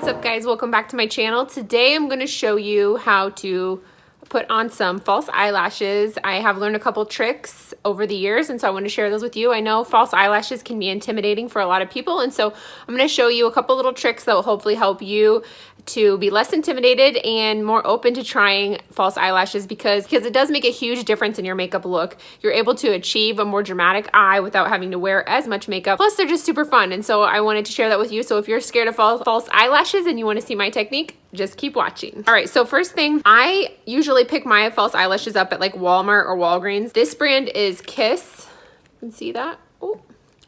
What's up guys, welcome back to my channel. Today I'm going to show you how to put on some false eyelashes. I have learned a couple tricks over the years, and so I want to share those with you. I know false eyelashes can be intimidating for a lot of people, and so I'm going to show you a couple little tricks that will hopefully help you to be less intimidated and more open to trying false eyelashes because it does make a huge difference in your makeup look. You're able to achieve a more dramatic eye without having to wear as much makeup. Plus, they're just super fun, and so I wanted to share that with you. So if you're scared of false eyelashes and you want to see my technique, just keep watching. All right, so first thing, I usually pick my false eyelashes up at like Walmart or Walgreens. This brand is Kiss. You can see that. Oh.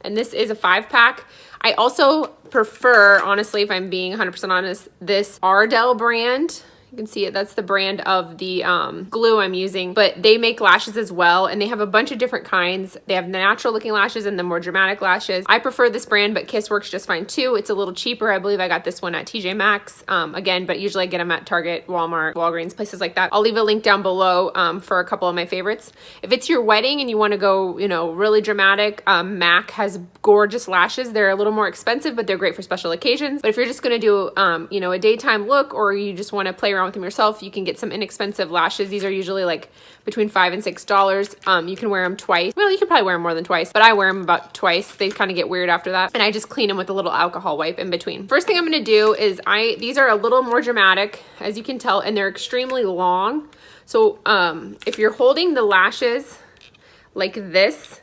And this is a 5-pack. I also prefer, honestly, if I'm being 100% honest, this Ardell brand. You can see it, that's the brand of the glue I'm using, but they make lashes as well, and they have a bunch of different kinds. They have the natural looking lashes and the more dramatic lashes. I prefer this brand, but Kiss works just fine too. It's a little cheaper. I believe I got this one at TJ Maxx, again, but usually I get them at Target, Walmart, Walgreens, places like that. I'll leave a link down below for a couple of my favorites. If it's your wedding and you want to go, you know, really dramatic, MAC has gorgeous lashes. They're a little more expensive, but they're great for special occasions. But if you're just going to do, you know, a daytime look, or you just want to play around with them yourself, you can get some inexpensive lashes. These are usually like between $5 and $6. You can wear them twice. Well, you can probably wear them more than twice, but I wear them about twice. They kind of get weird after that. And I just clean them with a little alcohol wipe in between. First thing I'm going to do is these are a little more dramatic, as you can tell, and they're extremely long. So if you're holding the lashes like this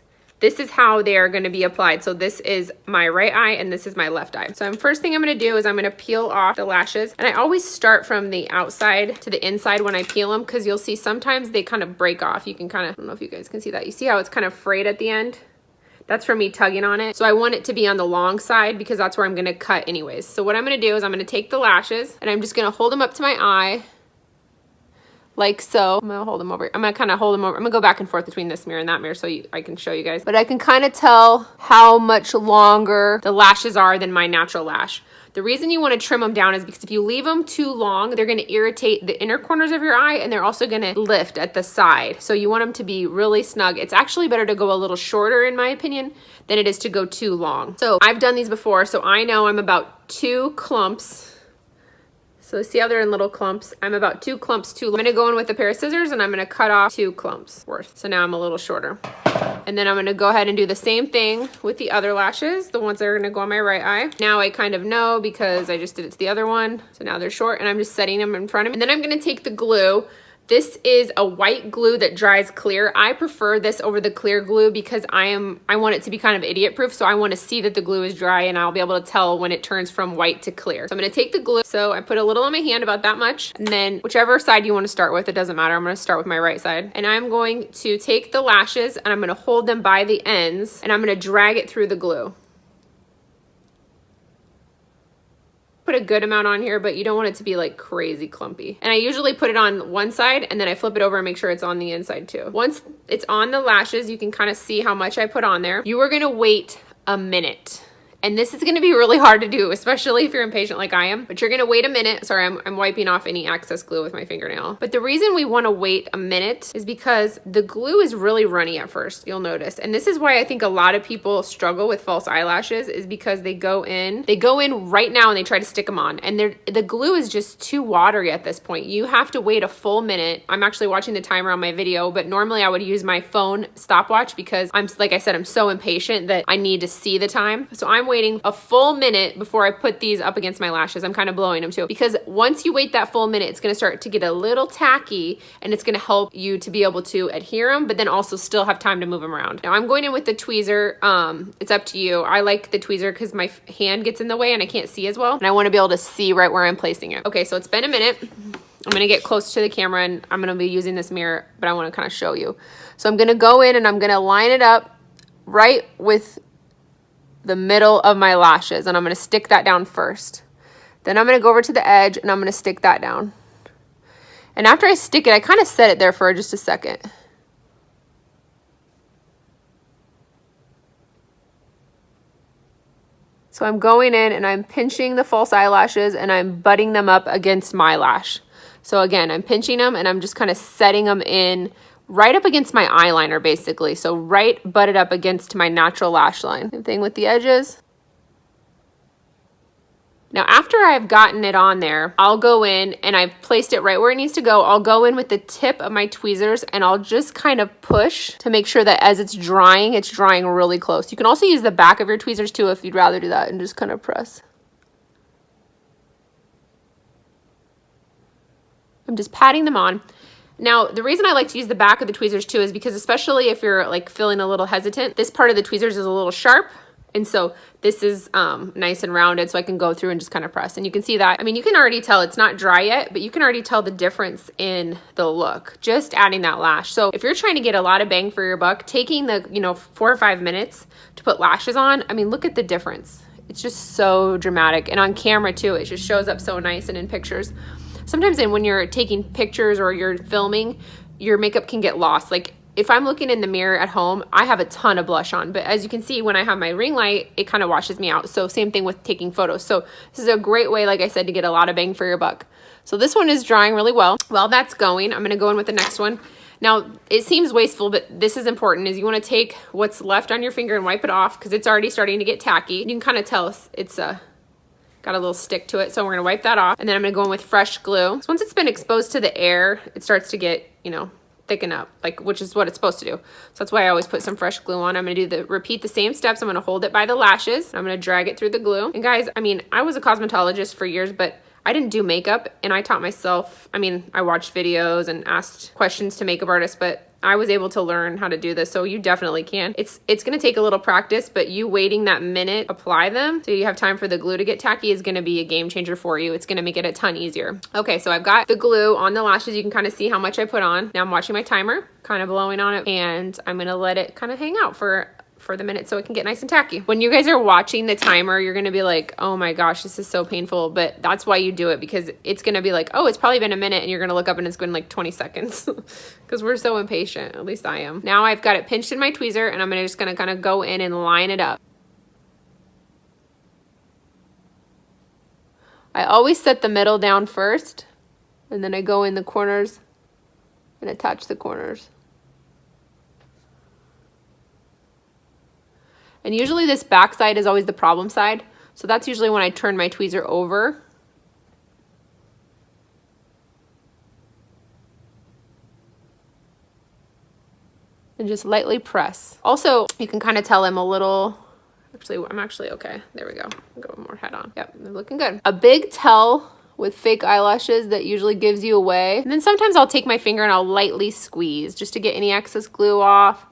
is how they are going to be applied. So this is my right eye and this is my left eye. So first thing I'm going to do is I'm going to peel off the lashes, and I always start from the outside to the inside when I peel them, because you'll see sometimes they kind of break off. You can kind of, I don't know if you guys can see that. You see how it's kind of frayed at the end? That's from me tugging on it. So I want it to be on the long side because that's where I'm going to cut anyways. So what I'm going to do is I'm going to take the lashes and I'm just going to hold them up to my eye, like so. I'm gonna hold them over. I'm gonna kind of hold them over. I'm gonna go back and forth between this mirror and that mirror so I can show you guys. But I can kind of tell how much longer the lashes are than my natural lash. The reason you want to trim them down is because if you leave them too long, they're going to irritate the inner corners of your eye, and they're also going to lift at the side. So you want them to be really snug. It's actually better to go a little shorter, in my opinion, than it is to go too long. So I've done these before, so I know I'm about 2 clumps. So see how they're in little clumps? I'm about 2 clumps too long. I'm gonna go in with a pair of scissors and I'm gonna cut off 2 clumps worth. So now I'm a little shorter. And then I'm gonna go ahead and do the same thing with the other lashes, the ones that are gonna go on my right eye. Now I kind of know because I just did it to the other one. So now they're short and I'm just setting them in front of me. And then I'm gonna take the glue. This is a white glue that dries clear. I prefer this over the clear glue because I want it to be kind of idiot proof. So I want to see that the glue is dry and I'll be able to tell when it turns from white to clear. So I'm going to take the glue. So I put a little on my hand, about that much. And then whichever side you want to start with, it doesn't matter. I'm going to start with my right side. And I'm going to take the lashes and I'm going to hold them by the ends and I'm going to drag it through the glue. Put a good amount on here, but you don't want it to be like crazy clumpy. And I usually put it on one side and then I flip it over and make sure it's on the inside too. Once it's on the lashes, you can kind of see how much I put on there. You are gonna wait a minute. And this is gonna be really hard to do, especially if you're impatient like I am, but you're gonna wait a minute. Sorry, I'm wiping off any excess glue with my fingernail. But the reason we wanna wait a minute is because the glue is really runny at first, you'll notice. And this is why I think a lot of people struggle with false eyelashes, is because they go in right now and they try to stick them on. And the glue is just too watery at this point. You have to wait a full minute. I'm actually watching the timer on my video, but normally I would use my phone stopwatch because like I said, I'm so impatient that I need to see the time. So I'm waiting a full minute before I put these up against my lashes. I'm kind of blowing them too, because once you wait that full minute, it's going to start to get a little tacky and it's going to help you to be able to adhere them, but then also still have time to move them around. Now I'm going in with the tweezer. It's up to you. I like the tweezer because my hand gets in the way and I can't see as well. And I want to be able to see right where I'm placing it. Okay, so it's been a minute. I'm going to get close to the camera and I'm going to be using this mirror, but I want to kind of show you. So I'm going to go in and I'm going to line it up right with the middle of my lashes, and I'm going to stick that down first. Then I'm going to go over to the edge and I'm going to stick that down. And after I stick it, I kind of set it there for just a second. So I'm going in and I'm pinching the false eyelashes and I'm butting them up against my lash. So again, I'm pinching them and I'm just kind of setting them in right up against my eyeliner basically. So right butted up against my natural lash line. Same thing with the edges. Now, after I've gotten it on there, I'll go in and I've placed it right where it needs to go. I'll go in with the tip of my tweezers and I'll just kind of push to make sure that as it's drying really close. You can also use the back of your tweezers too if you'd rather do that, and just kind of press. I'm just patting them on. Now, the reason I like to use the back of the tweezers too is because, especially if you're like feeling a little hesitant, this part of the tweezers is a little sharp. And so this is nice and rounded, so I can go through and just kind of press. And you can see that, I mean, you can already tell it's not dry yet, but you can already tell the difference in the look, just adding that lash. So if you're trying to get a lot of bang for your buck, taking the, 4 or 5 minutes to put lashes on, I mean, look at the difference. It's just so dramatic. And on camera too, it just shows up so nice, and in pictures. Sometimes when you're taking pictures or you're filming, your makeup can get lost. Like, if I'm looking in the mirror at home, I have a ton of blush on, but as you can see, when I have my ring light, it kind of washes me out. So same thing with taking photos. So this is a great way, like I said, to get a lot of bang for your buck. So this one is drying really well. While that's going, I'm gonna go in with the next one. Now, it seems wasteful, but this is important, is you wanna take what's left on your finger and wipe it off, because it's already starting to get tacky. You can kind of tell it's got a little stick to it, so we're gonna wipe that off. And then I'm gonna go in with fresh glue. So once it's been exposed to the air, it starts to get, thicken up, which is what it's supposed to do. So that's why I always put some fresh glue on. I'm gonna repeat the same steps. I'm gonna hold it by the lashes. I'm gonna drag it through the glue. And guys, I mean, I was a cosmetologist for years, but I didn't do makeup, and I taught myself. I mean, I watched videos and asked questions to makeup artists, but I was able to learn how to do this, so you definitely can. It's gonna take a little practice, but you waiting that minute, apply them, so you have time for the glue to get tacky, is gonna be a game changer for you. It's gonna make it a ton easier. Okay, so I've got the glue on the lashes. You can kind of see how much I put on. Now I'm watching my timer, kind of blowing on it, and I'm gonna let it kind of hang out for the minute so it can get nice and tacky. When you guys are watching the timer, you're gonna be like, oh my gosh, this is so painful, but that's why you do it, because it's gonna be like, oh, it's probably been a minute, and you're gonna look up and it's been like 20 seconds because we're so impatient, at least I am. Now I've got it pinched in my tweezer, and I'm just gonna kind of go in and line it up. I always set the middle down first, and then I go in the corners and attach the corners. And usually this back side is always the problem side. So that's usually when I turn my tweezer over. And just lightly press. Also, you can kind of tell I'm a little, I'm actually okay. There we go. I'll go more head on. Yep, they're looking good. A big tell with fake eyelashes that usually gives you away. And then sometimes I'll take my finger and I'll lightly squeeze just to get any excess glue off.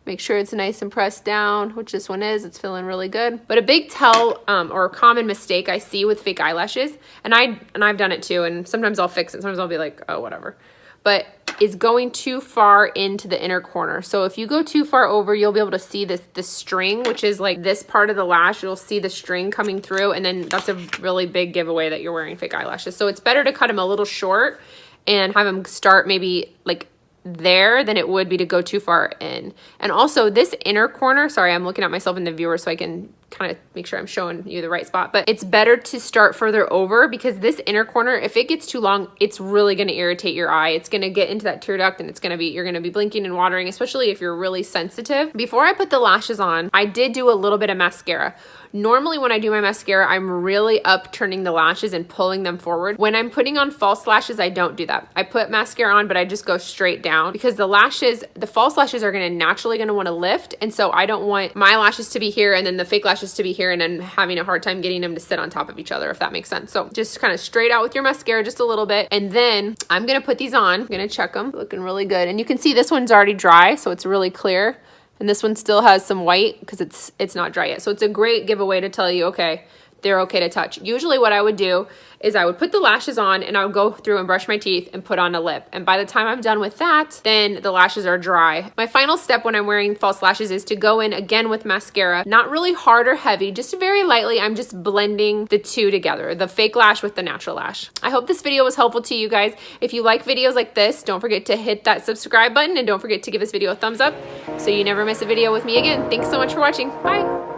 Make sure it's nice and pressed down, which this one is. It's feeling really good. But a big tell or a common mistake I see with fake eyelashes, and I've done it too, and sometimes I'll fix it. Sometimes I'll be like, oh, whatever. But is going too far into the inner corner. So if you go too far over, you'll be able to see the string, which is like this part of the lash. You'll see the string coming through, and then that's a really big giveaway that you're wearing fake eyelashes. So it's better to cut them a little short and have them start maybe like there than it would be to go too far in. And also this inner corner, sorry, I'm looking at myself in the viewer so I can kind of make sure I'm showing you the right spot, but it's better to start further over, because this inner corner, if it gets too long, it's really going to irritate your eye. It's going to get into that tear duct, and you're going to be blinking and watering, especially if you're really sensitive. Before I put the lashes on, I did do a little bit of mascara. Normally when I do my mascara, I'm really upturning the lashes and pulling them forward. When I'm putting on false lashes, I don't do that. I put mascara on, but I just go straight down, because the false lashes are naturally going to want to lift. And so I don't want my lashes to be here and then the fake lashes to be here, and then having a hard time getting them to sit on top of each other, if that makes sense. So just kind of straight out with your mascara just a little bit. And then I'm going to put these on. I'm going to check them. Looking really good. And you can see this one's already dry, so it's really clear. And this one still has some white because it's not dry yet. So it's a great giveaway to tell you, okay, they're okay to touch. Usually what I would do is I would put the lashes on and I would go through and brush my teeth and put on a lip. And by the time I'm done with that, then the lashes are dry. My final step when I'm wearing false lashes is to go in again with mascara, not really hard or heavy, just very lightly. I'm just blending the two together, the fake lash with the natural lash. I hope this video was helpful to you guys. If you like videos like this, don't forget to hit that subscribe button, and don't forget to give this video a thumbs up so you never miss a video with me again. Thanks so much for watching. Bye.